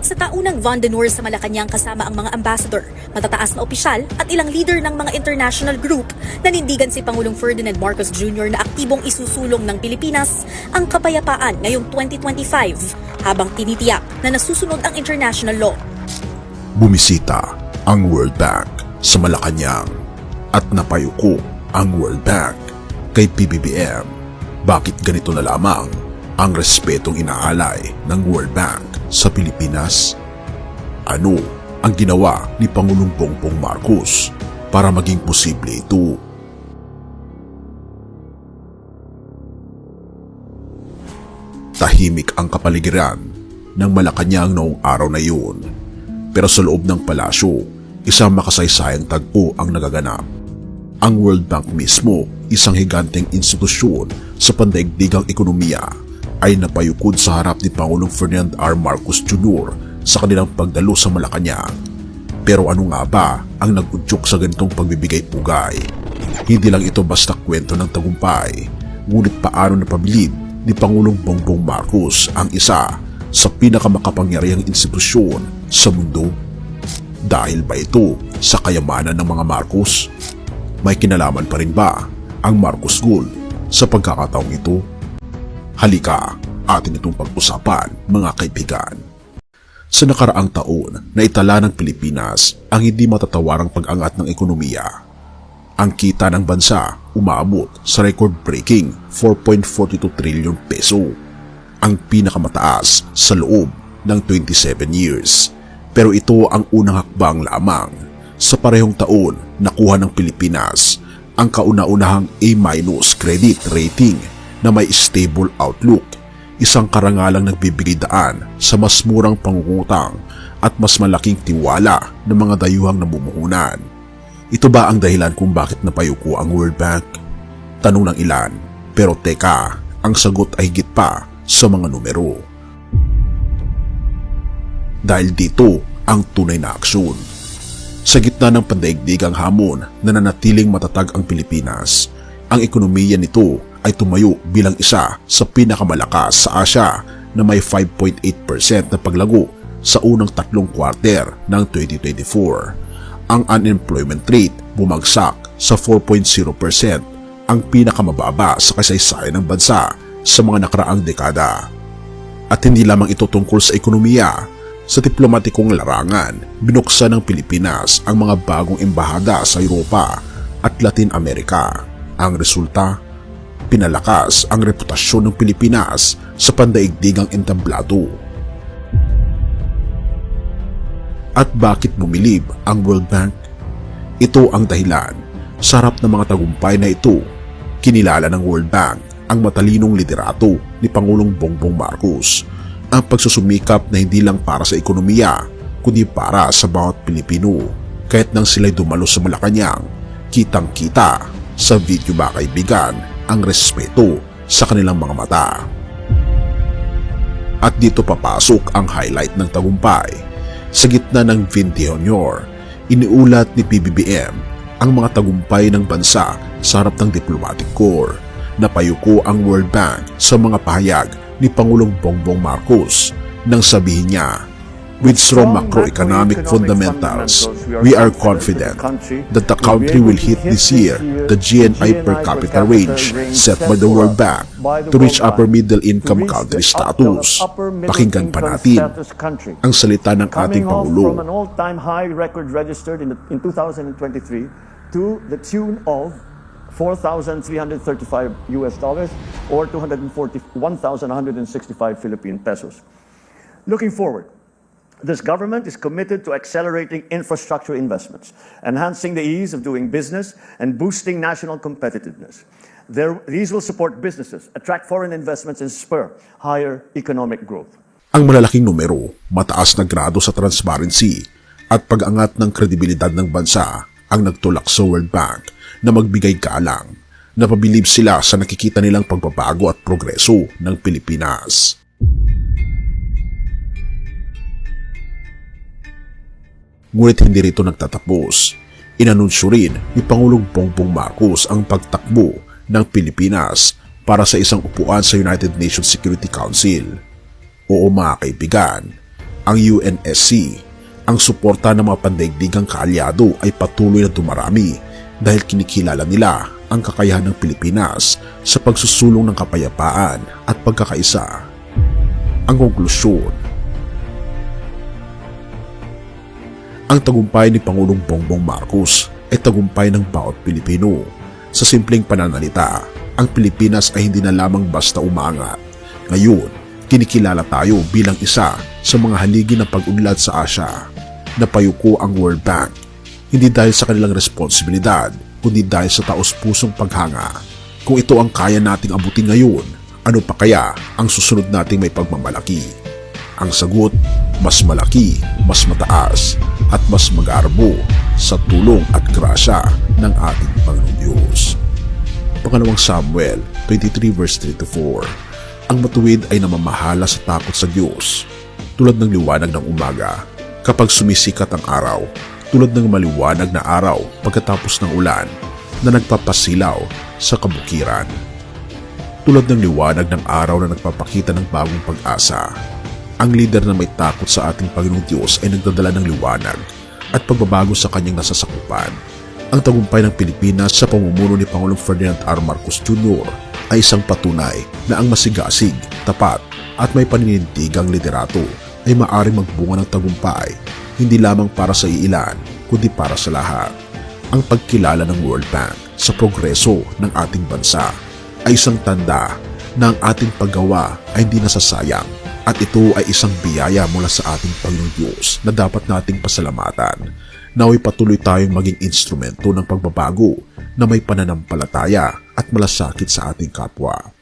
Sa taunang Von d'Honneur sa Malacanang kasama ang mga ambassador, matataas na opisyal at ilang leader ng mga international group, nanindigan si Pangulong Ferdinand Marcos Jr. na aktibong isusulong ng Pilipinas ang kapayapaan ngayong 2025 habang tinitiyak na nasusunod ang international law. Bumisita ang World Bank sa Malacanang at napayuko ang World Bank kay PBBM. Bakit ganito na lamang ang respetong inaalay ng World Bank sa Pilipinas? Ano ang ginawa ni Pangulong Bongbong Marcos para maging posible ito? Tahimik ang kapaligiran ng Malacanang noong araw na yun. Pero sa loob ng palasyo, isang makasaysayang tagpo ang nagaganap. Ang World Bank mismo, isang higanteng institusyon sa pandaigdigang ekonomiya, ay napayukod sa harap ni Pangulong Ferdinand R. Marcos Jr. sa kanilang pagdalo sa Malacanang. Pero ano nga ba ang nag-udyok sa ganitong pagbibigay-pugay? Hindi lang ito basta kwento ng tagumpay, ngunit paano napabilib ni Pangulong Bongbong Marcos ang isa sa pinakamakapangyarihang institusyon sa mundo? Dahil ba ito sa kayamanan ng mga Marcos? May kinalaman pa rin ba ang Marcos Gold sa pagkakataong ito? Halika, atin itong pag-usapan mga kaibigan. Sa nakaraang taon, naitala ng Pilipinas ang hindi matatawarang pag-angat ng ekonomiya. Ang kita ng bansa umaabot sa record-breaking 4.42 trillion peso, ang pinakamataas sa loob ng 27 years. Pero ito ang unang hakbang lamang. Sa parehong taon, nakuha ng Pilipinas ang kauna-unahang A- credit rating na may stable outlook, isang karangalang nagbibigay daan sa mas murang pangungutang at mas malaking tiwala ng mga dayuhang namumuhunan. Ito ba ang dahilan kung bakit napayuko ang World Bank? Tanong ng ilan, pero teka, ang sagot ay higit pa sa mga numero. Dahil dito ang tunay na aksyon. Sa gitna ng pandaigdigang hamon na nanatiling matatag ang Pilipinas, ang ekonomiya nito ay tumayo bilang isa sa pinakamalakas sa Asia na may 5.8% na paglago sa unang tatlong quarter ng 2024. Ang unemployment rate bumagsak sa 4.0%, ang pinakamababa sa kasaysayan ng bansa sa mga nakaraang dekada. At hindi lamang ito tungkol sa ekonomiya. Sa diplomatikong larangan, binuksan ng Pilipinas ang mga bagong embahada sa Europa at Latin America. Ang resulta, pinalakas ang reputasyon ng Pilipinas sa pandaigdigang entablado. At bakit bumilib ang World Bank? Ito ang dahilan. Sa harap ng mga tagumpay na ito, kinilala ng World Bank ang matalinong liderato ni Pangulong Bongbong Marcos, ang pagsusumikap na hindi lang para sa ekonomiya, kundi para sa bawat Pilipino. Kahit nang sila'y dumalo sa Malacanang, kitang-kita sa video ba kaibigan ang respeto sa kanilang mga mata. At dito papasok ang highlight ng tagumpay. Sa gitna ng Von d'Honneur, iniulat ni PBBM ang mga tagumpay ng bansa sa harap ng diplomatic corps. Napayuko ang World Bank sa mga pahayag ni Pangulong Bongbong Marcos nang sabihin niya, "With strong macroeconomic fundamentals, we are confident that the country will hit this year the GNI per capita range set by the World Bank to reach upper middle income country status." Pakinggan pa natin ang salita ng ating Pangulo. From an all-time high record registered in 2023 to the tune of $4,335 or 1,165 Philippine pesos. Looking forward, this government is committed to accelerating infrastructure investments, enhancing the ease of doing business, and boosting national competitiveness. These will support businesses, attract foreign investments, and spur higher economic growth. Ang malalaking numero, mataas na grado sa transparency at pag-angat ng kredibilidad ng bansa ang nagtulak sa World Bank na magbigay galang. Napabilib sila sa nakikita nilang pagbabago at progreso ng Pilipinas. Ngunit hindi rito nagtatapos. Inanunsyo rin ni Pangulong Bongbong Marcos ang pagtakbo ng Pilipinas para sa isang upuan sa United Nations Security Council. Oo mga kaibigan, Ang UNSC, ang suporta ng mga pandaigdigang kaalyado ay patuloy na dumarami dahil kinikilala nila ang kakayahan ng Pilipinas sa pagsusulong ng kapayapaan at pagkakaisa. Ang konklusyon: ang tagumpay ni Pangulong Bongbong Marcos ay tagumpay ng bawat Pilipino. Sa simpleng pananalita, ang Pilipinas ay hindi na lamang basta umaangat. Ngayon, kinikilala tayo bilang isa sa mga haligi ng pag-unlad sa Asya. Napayuko ang World Bank, hindi dahil sa kanilang responsibilidad, kundi dahil sa taos-pusong paghanga. Kung ito ang kaya nating abutin ngayon, ano pa kaya ang susunod nating may pagmamalaki? Ang sagot, mas malaki, mas mataas, at mas mag-aarbo sa tulong at grasya ng ating Panginoong Diyos. Pangalawang Samuel 23 verse 3-4. Ang matuwid ay namamahala sa takot sa Diyos, tulad ng liwanag ng umaga kapag sumisikat ang araw, tulad ng maliwanag na araw pagkatapos ng ulan na nagpapasilaw sa kabukiran. Tulad ng liwanag ng araw na nagpapakita ng bagong pag-asa, ang lider na may takot sa ating Panginoong Diyos ay nagdadala ng liwanag at pagbabago sa kanyang nasasakupan. Ang tagumpay ng Pilipinas sa pamumuno ni Pangulong Ferdinand R. Marcos Jr. ay isang patunay na ang masigasig, tapat at may paninindigang liderato ay maaaring magbunga ng tagumpay, hindi lamang para sa iilan, kundi para sa lahat. Ang pagkilala ng World Bank sa progreso ng ating bansa ay isang tanda na ang ating paggawa ay hindi nasasayang, at ito ay isang biyaya mula sa ating Panginoong Diyos na dapat nating pasalamatan. Nawa'y patuloy tayong maging instrumento ng pagbabago na may pananampalataya at malasakit sa ating kapwa.